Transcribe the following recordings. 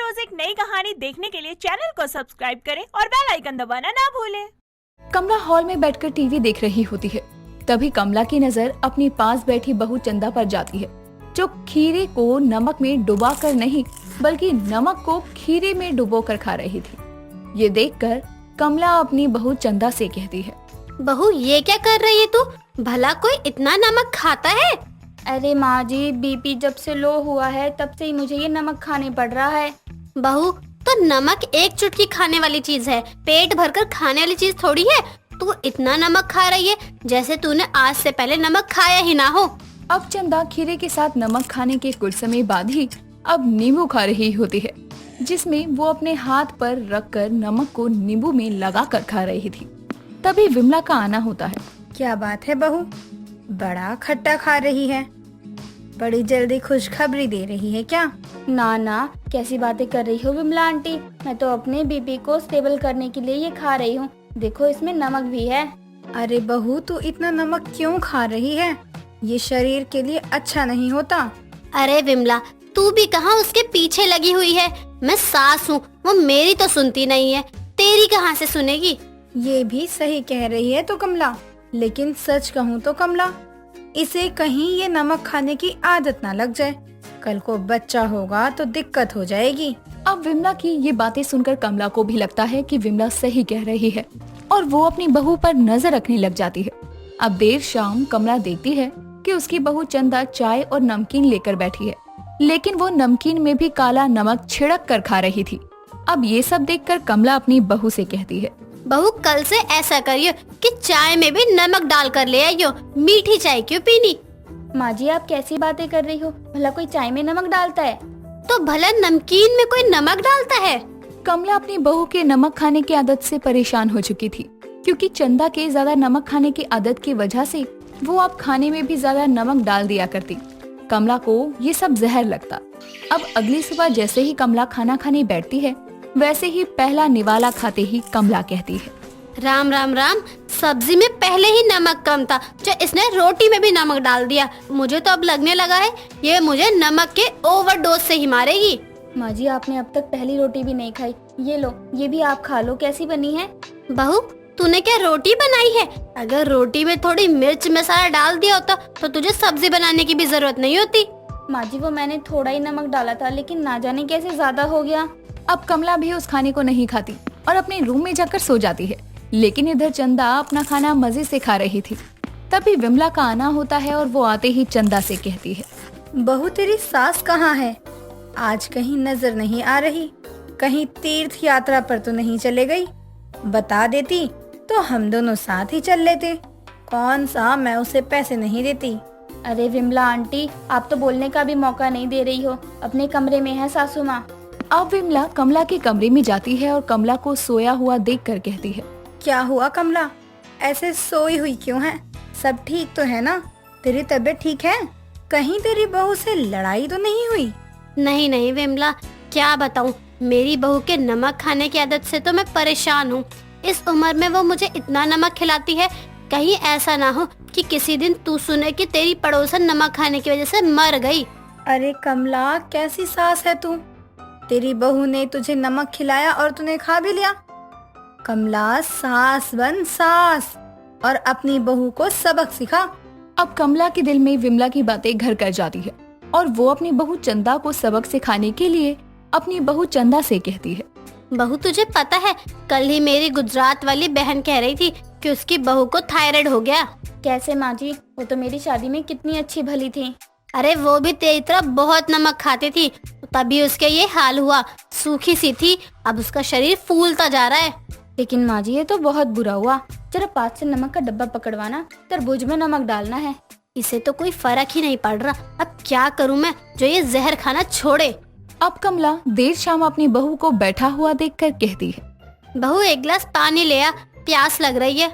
रोज एक नई कहानी देखने के लिए चैनल को सब्सक्राइब करें और बेल आइकन दबाना ना भूलें। कमला हॉल में बैठकर टीवी देख रही होती है। तभी कमला की नजर अपनी पास बैठी बहू चंदा पर जाती है, जो खीरे को नमक में डुबा कर नहीं बल्कि नमक को खीरे में डुबो कर खा रही थी। ये देखकर कमला अपनी बहू चंदा से कहती है, बहू ये क्या कर रही है तू? भला कोई इतना नमक खाता है? अरे माँ जी, बीपी जब से लो हुआ है तब से ही मुझे ये नमक खाने पड़ रहा है। बहू तो नमक एक चुटकी खाने वाली चीज है, पेट भरकर खाने वाली चीज थोड़ी है। तू इतना नमक खा रही है जैसे तूने आज से पहले नमक खाया ही ना हो। अब चंदा खीरे के साथ नमक खाने के कुछ समय बाद ही अब नींबू खा रही होती है, जिसमें वो अपने हाथ पर रखकर नमक को नींबू में लगाकर खा रही थी। तभी विमला का आना होता है। क्या बात है बहू, बड़ा खट्टा खा रही है, बड़ी जल्दी खुशखबरी दे रही है क्या? ना, कैसी बातें कर रही हो विमला आंटी, मैं तो अपने बीपी को स्टेबल करने के लिए ये खा रही हूँ। देखो इसमें नमक भी है। अरे बहू, तू इतना नमक क्यों खा रही है? ये शरीर के लिए अच्छा नहीं होता। अरे विमला, तू भी कहाँ उसके पीछे लगी हुई है। मैं सास हूँ, वो मेरी तो सुनती नहीं है, तेरी कहाँ से सुनेगी? ये भी सही कह रही है तो कमला, लेकिन सच कहूँ तो कमला, इसे कहीं ये नमक खाने की आदत ना लग जाए, कल को बच्चा होगा तो दिक्कत हो जाएगी। अब विमला की ये बातें सुनकर कमला को भी लगता है कि विमला सही कह रही है और वो अपनी बहू पर नजर रखने लग जाती है। अब देर शाम कमला देखती है कि उसकी बहू चंदा चाय और नमकीन लेकर बैठी है, लेकिन वो नमकीन में भी काला नमक छिड़क कर खा रही थी। अब ये सब देखकर कमला अपनी बहू से कहती है, बहू कल से ऐसा करियो कि चाय में भी नमक डाल कर ले आइयो, मीठी चाय क्यों पीनी? माँ जी आप कैसी बातें कर रही हो, भला कोई चाय में नमक डालता है? तो भला नमकीन में कोई नमक डालता है? कमला अपनी बहू के नमक खाने की आदत से परेशान हो चुकी थी, क्योंकि चंदा के ज्यादा नमक खाने की आदत की वजह से वो अब खाने में भी ज्यादा नमक डाल दिया करती। कमला को ये सब जहर लगता। अब अगली सुबह जैसे ही कमला खाना खाने बैठती है, वैसे ही पहला निवाला खाते ही कमला कहती है, राम राम राम, सब्जी में पहले ही नमक कम था, जो इसने रोटी में भी नमक डाल दिया। मुझे तो अब लगने लगा है ये मुझे नमक के ओवरडोज से ही मारेगी। माँ जी आपने अब तक पहली रोटी भी नहीं खाई, ये लो ये भी आप खा लो, कैसी बनी है? बहू तूने क्या रोटी बनाई है? अगर रोटी में थोड़ी मिर्च मसाला डाल दिया होता तो तुझे सब्जी बनाने की भी जरूरत नहीं होती। माँ जी वो मैंने थोड़ा ही नमक डाला था, लेकिन ना जाने कैसे ज्यादा हो गया। अब कमला भी उस खाने को नहीं खाती और अपने रूम में जाकर सो जाती है, लेकिन इधर चंदा अपना खाना मजे से खा रही थी। तभी विमला का आना होता है और वो आते ही चंदा से कहती है, बहू तेरी सास कहाँ है? आज कहीं नजर नहीं आ रही, कहीं तीर्थ यात्रा पर तो नहीं चले गई? बता देती तो हम दोनों साथ ही चल लेते। कौन सा मैं उसे पैसे नहीं देती। अरे विमला आंटी आप तो बोलने का भी मौका नहीं दे रही हो, अपने कमरे में है सासू माँ। अब विमला कमला के कमरे में जाती है और कमला को सोया हुआ देखकर कहती है, क्या हुआ कमला, ऐसे सोई हुई क्यों है? सब ठीक तो है ना? तेरी तबीयत ठीक है? कहीं तेरी बहू से लड़ाई तो नहीं हुई? नहीं विमला, क्या बताऊं, मेरी बहू के नमक खाने की आदत से तो मैं परेशान हूँ। इस उम्र में वो मुझे इतना नमक खिलाती है, कहीं ऐसा ना हो कि किसी दिन तू सुने कि तेरी पड़ोसन नमक खाने की वजह से मर गई। अरे कमला, कैसी सास है तू? तेरी बहू ने तुझे नमक खिलाया और तूने खा भी लिया? कमला सास बन सास, और अपनी बहू को सबक सिखा। अब कमला के दिल में विमला की बातें घर कर जाती है और वो अपनी बहू चंदा को सबक सिखाने के लिए अपनी बहू चंदा से कहती है, बहू तुझे पता है कल ही मेरी गुजरात वाली बहन कह रही थी कि उसकी बहू को थायराइड हो गया। कैसे माँ जी, वो तो मेरी शादी में कितनी अच्छी भली थी। अरे वो भी तेरी तरह बहुत नमक खाती थी, तभी उसके ये हाल हुआ, सूखी सी थी, अब उसका शरीर फूलता जा रहा है। लेकिन माँ जी ये तो बहुत बुरा हुआ, जरा पास से नमक का डब्बा पकड़वाना, तरबूज में नमक डालना है। इसे तो कोई फर्क ही नहीं पड़ रहा, अब क्या करूँ मैं जो ये जहर खाना छोड़े। अब कमला देर शाम अपनी बहू को बैठा हुआ देखकर कहती है, बहू एक गिलास पानी ले आ, प्यास लग रही है।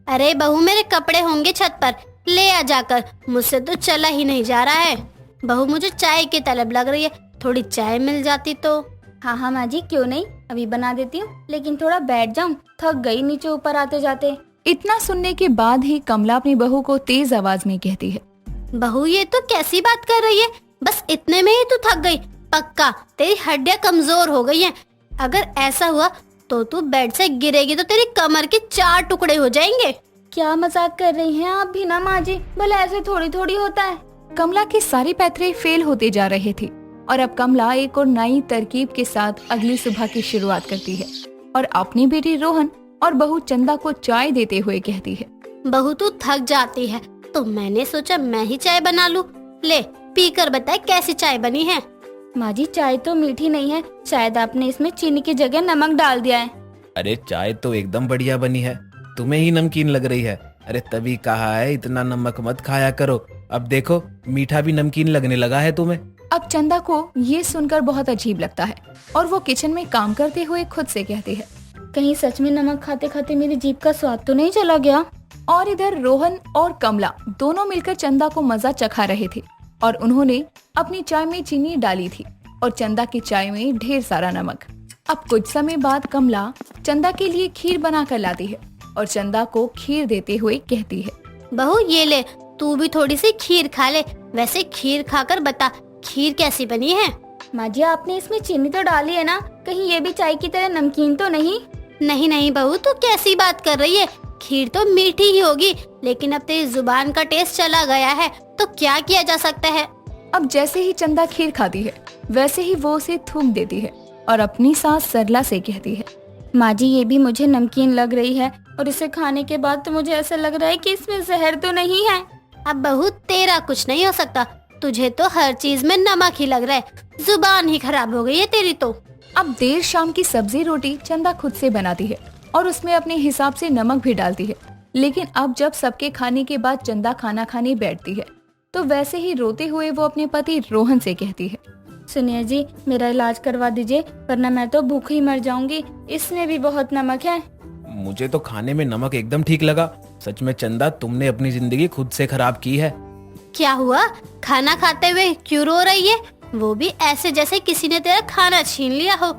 अरे बहू मेरे कपड़े होंगे छत पर, ले आ जाकर, मुझसे तो चला ही नहीं जा रहा है। बहू मुझे चाय की तलब लग रही है, थोड़ी चाय मिल जाती तो। हाँ माँ जी क्यों नहीं, अभी बना देती हूँ, लेकिन थोड़ा बैठ जाऊँ, थक गई नीचे ऊपर आते जाते। इतना सुनने के बाद ही कमला अपनी बहू को तेज आवाज में कहती है, बहू ये तो कैसी बात कर रही है, बस इतने में ही तू थक गई, पक्का तेरी हड्डियां कमजोर हो गई हैं। अगर ऐसा हुआ तो तू बेड से गिरेगी तो तेरी कमर के 4 टुकड़े हो जाएंगे। क्या मजाक कर रही हैं आप भी ना माँ जी, भला ऐसे थोड़ी थोड़ी होता है। कमला के सारे पैतरे फेल होते जा रहे थे और अब कमला एक और नई तरकीब के साथ अगली सुबह की शुरुआत करती है और अपनी बेटी रोहन और बहू चंदा को चाय देते हुए कहती है, बहू तू थक जाती है तो मैंने सोचा मैं ही चाय बना लूं। ले पी कर बता कैसी चाय बनी है। माँ जी चाय तो मीठी नहीं है, शायद आपने इसमें चीनी की जगह नमक डाल दिया है। अरे चाय तो एकदम बढ़िया बनी है, तुम्हें ही नमकीन लग रही है। अरे तभी कहा है इतना नमक मत खाया करो, अब देखो मीठा भी नमकीन लगने लगा है तुम्हें। अब चंदा को ये सुनकर बहुत अजीब लगता है और वो किचन में काम करते हुए खुद से कहती है, कहीं सच में नमक खाते खाते मेरी जीभ का स्वाद तो नहीं चला गया। और इधर रोहन और कमला दोनों मिलकर चंदा को मजा चखा रहे थे और उन्होंने अपनी चाय में चीनी डाली थी और चंदा की चाय में ढेर सारा नमक। अब कुछ समय बाद कमला चंदा के लिए खीर बना कर लाती है और चंदा को खीर देते हुए कहती है, बहू ये ले तू भी थोड़ी सी खीर खा ले। वैसे खीर खाकर बता खीर कैसी बनी है। माँ जी आपने इसमें चीनी तो डाली है ना, कहीं ये भी चाय की तरह नमकीन तो नहीं? नहीं नहीं बहू तू कैसी बात कर रही है, खीर तो मीठी ही होगी, लेकिन अब तेरी जुबान का टेस्ट चला गया है तो क्या किया जा सकता है। अब जैसे ही चंदा खीर खाती है वैसे ही वो उसे थूक देती है और अपनी सास सरला से कहती है, माँ जी ये भी मुझे नमकीन लग रही है और इसे खाने के बाद तो मुझे ऐसा लग रहा है कि इसमें जहर तो नहीं है। अब बहू तेरा कुछ नहीं हो सकता, तुझे तो हर चीज में नमक ही लग रहा है, जुबान ही खराब हो गई है तेरी तो। अब देर शाम की सब्जी रोटी चंदा खुद से बनाती है और उसमें अपने हिसाब से नमक भी डालती है, लेकिन अब जब सबके खाने के बाद चंदा खाना खाने बैठती है तो वैसे ही रोते हुए वो अपने पति रोहन से कहती है, सुनिए जी मेरा इलाज करवा दीजिए वरना मैं तो भूख ही मर जाऊंगी, इसमें भी बहुत नमक है। मुझे तो खाने में नमक एकदम ठीक लगा। सच में चंदा तुमने अपनी जिंदगी खुद से खराब की है। क्या हुआ, खाना खाते हुए क्यों रो रही है, वो भी ऐसे जैसे किसी ने तेरा खाना छीन लिया हो।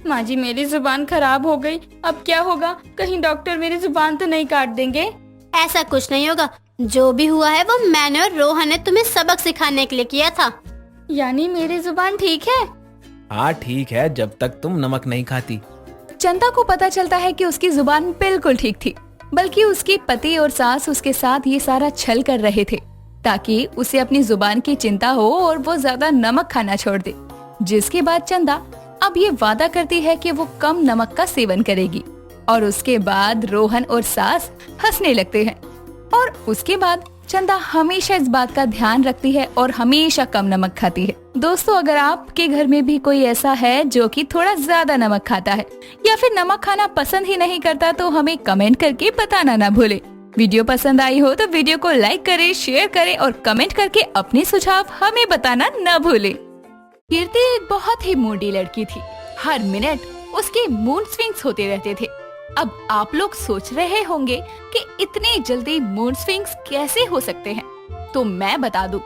माँ जी मेरी जुबान खराब हो गई, अब क्या होगा, कहीं डॉक्टर मेरी जुबान तो नहीं काट देंगे? ऐसा कुछ नहीं होगा, जो भी हुआ है वो मैंने और रोहन ने तुम्हें सबक सिखाने के लिए किया था। यानी मेरी जुबान ठीक है? हाँ ठीक है, जब तक तुम नमक नहीं खाती। चंदा को पता चलता है कि उसकी जुबान बिल्कुल ठीक थी, बल्कि उसके पति और सास उसके साथ ये सारा छल कर रहे थे ताकि उसे अपनी जुबान की चिंता हो और वो ज्यादा नमक खाना छोड़ दे। जिसके बाद चंदा अब ये वादा करती है कि वो कम नमक का सेवन करेगी और उसके बाद रोहन और सास हंसने लगते हैं और उसके बाद चंदा हमेशा इस बात का ध्यान रखती है और हमेशा कम नमक खाती है। दोस्तों अगर आपके घर में भी कोई ऐसा है जो कि थोड़ा ज्यादा नमक खाता है या फिर नमक खाना पसंद ही नहीं करता तो हमें कमेंट करके बताना ना भूले। वीडियो पसंद आई हो तो वीडियो को लाइक करें, शेयर करें और कमेंट करके अपने सुझाव हमें बताना न भूले। कीर्ति एक बहुत ही मूडी लड़की थी, हर मिनट उसके मूड स्विंग्स होते रहते थे। अब आप लोग सोच रहे होंगे कि इतने जल्दी मूड स्विंग्स कैसे हो सकते हैं, तो मैं बता दूं,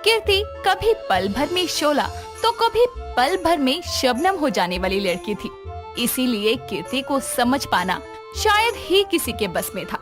कीर्ति कभी पल भर में शोला तो कभी पल भर में शबनम हो जाने वाली लड़की थी। इसीलिए कीर्ति को समझ पाना शायद ही किसी के बस में था।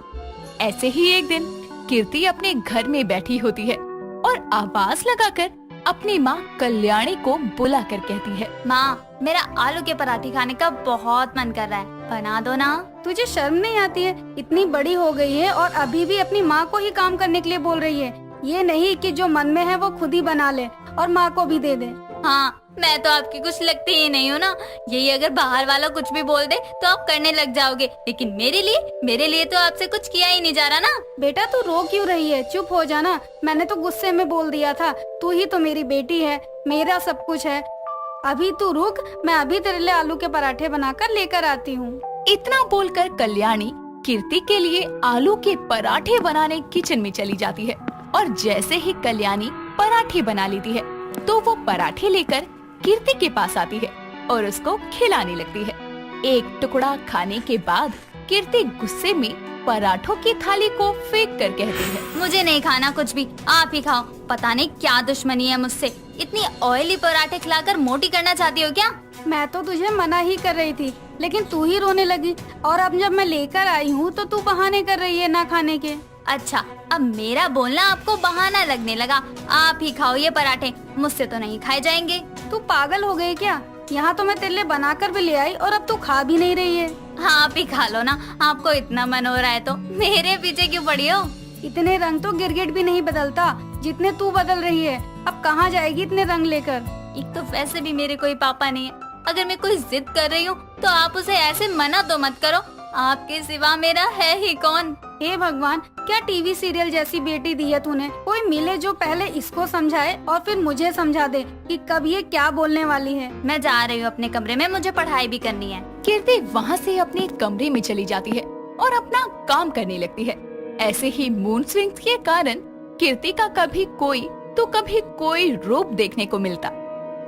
ऐसे ही एक दिन कीर्ति अपने घर में बैठी होती है और आवाज लगाकर अपनी माँ कल्याणी को बुला कर कहती है, माँ मेरा आलू के पराठे खाने का बहुत मन कर रहा है, बना दो ना। तुझे शर्म नहीं आती है, इतनी बड़ी हो गई है और अभी भी अपनी माँ को ही काम करने के लिए बोल रही है। ये नहीं कि जो मन में है वो खुद ही बना ले और माँ को भी दे दे। हाँ मैं तो आपकी कुछ लगती ही नहीं हूँ ना, यही अगर बाहर वाला कुछ भी बोल दे तो आप करने लग जाओगे, लेकिन मेरे लिए तो आपसे कुछ किया ही नहीं जा रहा ना। बेटा तू रो क्यों रही है, चुप हो जाना, मैंने तो गुस्से में बोल दिया था, तू ही तो मेरी बेटी है, मेरा सब कुछ है। अभी तू रुक, मैं अभी तेरे लिए आलू के पराठे बनाकर लेकर आती हूँ। इतना बोलकर कल्याणी कीर्ति के लिए आलू के पराठे बनाने किचन में चली जाती है और जैसे ही कल्याणी पराठे बना लेती है तो वो पराठे लेकर कीर्ति के पास आती है और उसको खिलाने लगती है। एक टुकड़ा खाने के बाद कीर्ति गुस्से में पराठों की थाली को फेंक कर कहती है, मुझे नहीं खाना कुछ भी, आप ही खाओ। पता नहीं क्या दुश्मनी है मुझसे, इतनी ऑयली पराठे खिलाकर मोटी करना चाहती हो क्या? मैं तो तुझे मना ही कर रही थी, लेकिन तू ही रोने लगी और अब जब मैं लेकर आई हूँ तो तू बहाने कर रही है ना खाने के। अच्छा अब मेरा बोलना आपको बहाना लगने लगा, आप ही खाओ ये पराठे, मुझसे तो नहीं खाए जाएंगे। तू पागल हो गई क्या? यहाँ तो मैं तेरे लिए बना कर भी ले आई और अब तू खा भी नहीं रही है। हाँ, आप ही खा लो ना, आपको इतना मन हो रहा है तो मेरे पीछे क्यों पड़ी हो? इतने रंग तो गिरगिट भी नहीं बदलता जितने तू बदल रही है। अब कहाँ जाएगी इतने रंग लेकर? एक तो वैसे भी मेरे कोई पापा नहीं है, अगर मैं कोई जिद कर रही हूँ तो आप उसे ऐसे मना तो मत करो। आपके सिवा मेरा है ही कौन? हे भगवान, क्या टीवी सीरियल जैसी बेटी दी है तूने। कोई मिले जो पहले इसको समझाए और फिर मुझे समझा दे कि कब ये क्या बोलने वाली है। मैं जा रही हूँ अपने कमरे में, मुझे पढ़ाई भी करनी है। कीर्ति वहाँ से अपने कमरे में चली जाती है और अपना काम करने लगती है। ऐसे ही मूड स्विंग्स के कारण कीर्ति का कभी कोई तो कभी कोई रूप देखने को मिलता।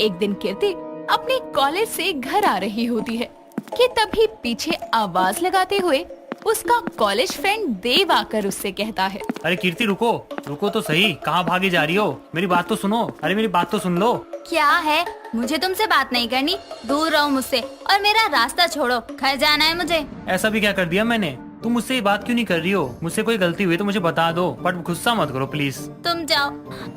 एक दिन कीर्ति अपने कॉलेज से घर आ रही होती है कि तभी पीछे आवाज लगाते हुए उसका कॉलेज फ्रेंड देव आकर उससे कहता है, अरे कीर्ति रुको, रुको तो सही, कहाँ भागे जा रही हो? मेरी बात तो सुनो, अरे मेरी बात तो सुन लो। क्या है? मुझे तुमसे बात नहीं करनी, दूर रहो मुझसे और मेरा रास्ता छोड़ो, घर जाना है मुझे। ऐसा भी क्या कर दिया मैंने? तुम मुझसे ये बात क्यों नहीं कर रही हो? मुझसे कोई गलती हुई तो मुझे बता दो, बट गुस्सा मत करो प्लीज। तुम जाओ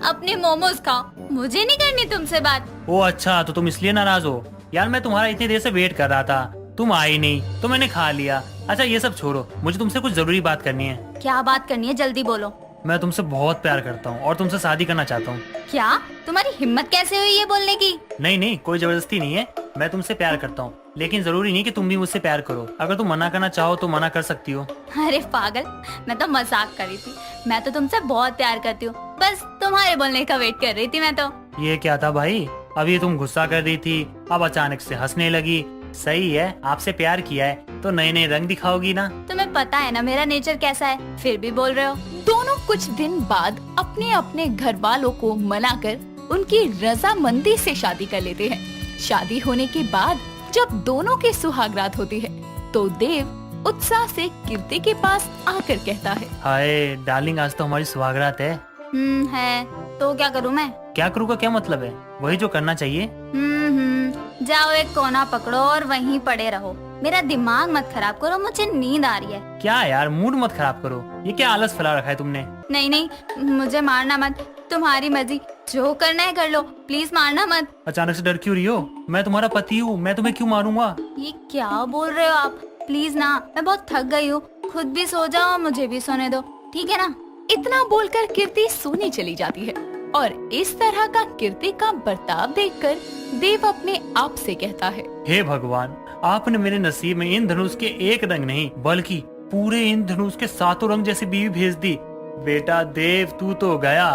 अपने मोमोज खाओ, मुझे नहीं करनी तुमसे बात। ओ अच्छा, तो तुम इसलिए नाराज हो? यार मैं तुम्हारा इतनी देर से वेट कर रहा था, तुम आई नहीं तो मैंने खा लिया। अच्छा ये सब छोड़ो, मुझे तुमसे कुछ जरूरी बात करनी है। क्या बात करनी है? जल्दी बोलो। मैं तुमसे बहुत प्यार करता हूँ और तुमसे शादी करना चाहता हूँ। क्या? तुम्हारी हिम्मत कैसे हुई ये बोलने की? नहीं नहीं, कोई जबरदस्ती नहीं है, मैं तुमसे प्यार करता हूँ, लेकिन जरूरी नहीं कि तुम भी मुझसे प्यार करो। अगर तुम मना करना चाहो तो मना कर सकती हो। अरे पागल, मैं तो मजाक कर रही थी। मैं तो तुमसे बहुत प्यार करती हूँ, बस तुम्हारे बोलने का वेट कर रही थी मैं तो। ये क्या था भाई? अभी तुम गुस्सा कर रही थी, अब अचानक से हंसने लगी। सही है, आपसे प्यार किया है तो नए नए रंग दिखाओगी ना। तुम्हें पता है ना मेरा नेचर कैसा है, फिर भी बोल रहे हो। दोनों कुछ दिन बाद अपने अपने घर वालों को मनाकर उनकी रजामंदी से शादी कर लेते हैं। शादी होने के बाद जब दोनों की सुहागरात होती है तो देव उत्साह से कीर्ति के पास आकर कहता है, हाय डार्लिंग, आज तो हमारी सुहागरात है। है तो क्या करूँ मैं? क्या करूँ का क्या मतलब है? वही जो करना चाहिए। जाओ एक कोना पकड़ो और वहीं पड़े रहो, मेरा दिमाग मत खराब करो, मुझे नींद आ रही है। क्या यार, मूड मत खराब करो, ये क्या आलस फैला रखा है तुमने? नहीं नहीं, मुझे मारना मत, तुम्हारी मर्जी, जो करना है कर लो, प्लीज मारना मत। अचानक से डर क्यों रही हो? मैं तुम्हारा पति हूँ, मैं तुम्हें क्यों मारूंगा? ये क्या बोल रहे हो आप? प्लीज ना, मैं बहुत थक गई हूँ, खुद भी सो जाओ और मुझे भी सोने दो, ठीक है ना? इतना बोलकर कीर्ति सोने चली जाती है और इस तरह का कीर्ति का बर्ताव देखकर देव अपने आप से कहता है, हे भगवान, आपने मेरे नसीब में इंद्रधनुष के एक रंग नहीं बल्कि पूरे इंद्रधनुष के 7 रंग जैसी बीवी भेज दी। बेटा देव, तू तो गया,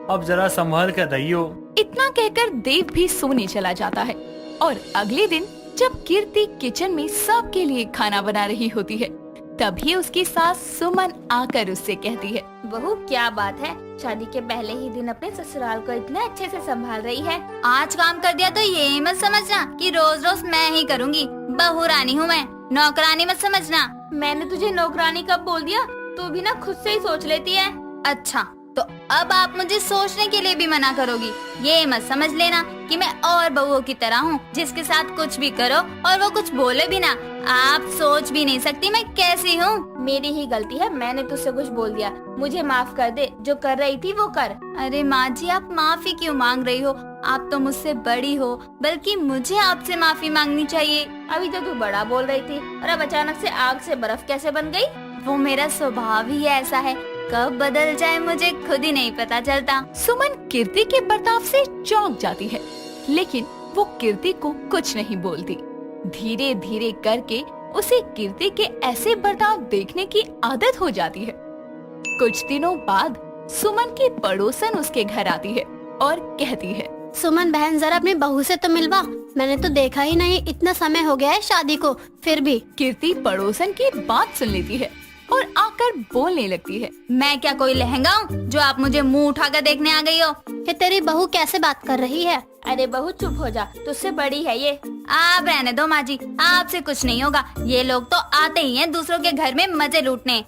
अब जरा संभल कर रहियो। इतना कहकर देव भी सोने चला जाता है और अगले दिन जब कीर्ति किचन में सबके लिए खाना बना रही होती है तभी उसकी सास सुमन आकर उससे कहती है, बहू क्या बात है, शादी के पहले ही दिन अपने ससुराल को इतने अच्छे से संभाल रही है। आज काम कर दिया तो ये मत समझना कि रोज रोज मैं ही करूँगी। बहू रानी हूँ मैं, नौकरानी मत समझना। मैंने तुझे नौकरानी कब बोल दिया? तू भी ना खुद से ही सोच लेती है। अच्छा तो अब आप मुझे सोचने के लिए भी मना करोगी? ये मत समझ लेना कि मैं और बहुओं की तरह हूँ जिसके साथ कुछ भी करो और वो कुछ बोले भी ना। आप सोच भी नहीं सकती मैं कैसी हूँ। मेरी ही गलती है, मैंने तुझसे कुछ बोल दिया, मुझे माफ कर दे, जो कर रही थी वो कर। अरे माँ जी, आप माफी क्यों मांग रही हो? आप तो मुझसे बड़ी हो, बल्कि मुझे आपसे माफी मांगनी चाहिए। अभी तो तू बड़ा बोल रही थी और अब अचानक से आग से बर्फ कैसे बन गई? वो मेरा स्वभाव ही ऐसा है, कब बदल जाए मुझे खुद ही नहीं पता चलता। सुमन कीर्ति के बर्ताव से चौंक जाती है, लेकिन वो कीर्ति को कुछ नहीं बोलती। धीरे धीरे करके उसे कीर्ति के ऐसे बर्ताव देखने की आदत हो जाती है। कुछ दिनों बाद सुमन की पड़ोसन उसके घर आती है और कहती है, सुमन बहन, जरा अपनी बहू से तो मिलवा, मैंने तो देखा ही नहीं, इतना समय हो गया है शादी को फिर भी। कीर्ति पड़ोसन की बात सुन लेती है और आकर बोलने लगती है, मैं क्या कोई लहंगा हूँ जो आप मुझे मुंह उठाकर देखने आ गई हो? ये तेरी बहू कैसे बात कर रही है? अरे बहू चुप हो जा, तुझसे बड़ी है ये। आप रहने दो माँ जी, आपसे कुछ नहीं होगा। ये लोग तो आते ही हैं दूसरों के घर में मजे लूटने।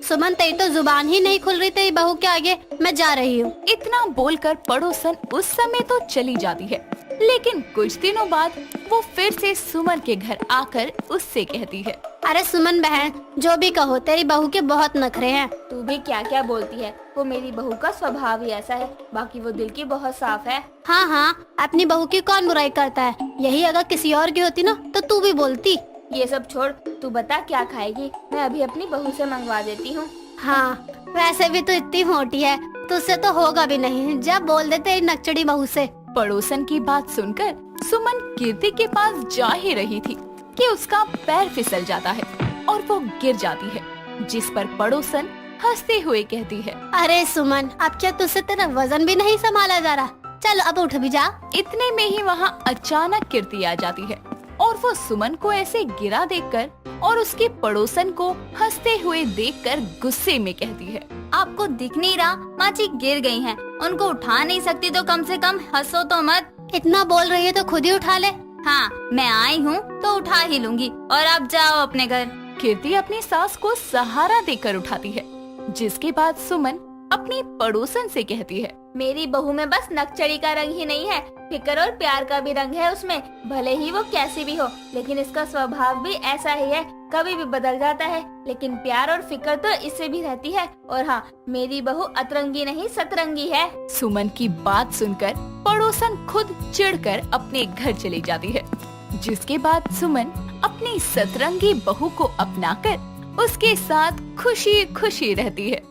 सुमन, तेरी तो जुबान ही नहीं खुल रही तेरी बहू के आगे, मैं जा रही हूँ। इतना बोलकर पड़ोसन उस समय तो चली जाती है, लेकिन कुछ दिनों बाद वो फिर से सुमन के घर आकर उससे कहती है, अरे सुमन बहन, जो भी कहो, तेरी बहू के बहुत नखरे हैं। तू भी क्या क्या बोलती है? वो मेरी बहू का स्वभाव ही ऐसा है, बाकी वो दिल की बहुत साफ है। हाँ हाँ, अपनी बहू की कौन बुराई करता है। यही अगर किसी और की होती ना तो तू भी बोलती। ये सब छोड़, तू बता क्या खाएगी, मैं अभी अपनी बहू से मंगवा देती हूँ। हाँ, वैसे भी तू इतनी मोटी है, तुझसे तो होगा भी नहीं, जब बोल दे तेरी नकचड़ी बहू से। पड़ोसन की बात सुनकर सुमन कीर्ति के पास जा ही रही थी कि उसका पैर फिसल जाता है और वो गिर जाती है, जिस पर पड़ोसन हंसते हुए कहती है, अरे सुमन, अब क्या तुझसे तेरा वजन भी नहीं संभाला जा रहा, चल अब उठ भी जा। इतने में ही वहाँ अचानक कीर्ति आ जाती है और वो सुमन को ऐसे गिरा देखकर और उसके पड़ोसन को हंसते हुए देखकर गुस्से में कहती है, आपको दिख नहीं रहा माँ जी गिर गई हैं, उनको उठा नहीं सकती तो कम से कम हंसो तो मत। इतना बोल रही है तो खुद ही उठा ले। हाँ, मैं आई हूँ तो उठा ही लूंगी, और आप जाओ अपने घर। कीर्ति अपनी सास को सहारा देकर उठाती है, जिसके बाद सुमन अपनी पड़ोसन से कहती है, मेरी बहू में बस नकचड़ी का रंग ही नहीं है, फिक्र और प्यार का भी रंग है उसमें। भले ही वो कैसी भी हो, लेकिन इसका स्वभाव भी ऐसा ही है, कभी भी बदल जाता है, लेकिन प्यार और फिक्र तो इससे भी रहती है। और हाँ, मेरी बहू अतरंगी नहीं सतरंगी है। सुमन की बात सुनकर पड़ोसन खुद चिढ़कर अपने घर चली जाती है, जिसके बाद सुमन अपनी सतरंगी बहू को अपनाकर उसके साथ खुशी खुशी रहती है।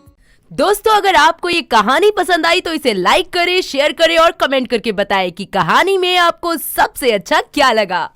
दोस्तों, अगर आपको ये कहानी पसंद आई तो इसे लाइक करें, शेयर करें और कमेंट करके बताएं कि कहानी में आपको सबसे अच्छा क्या लगा।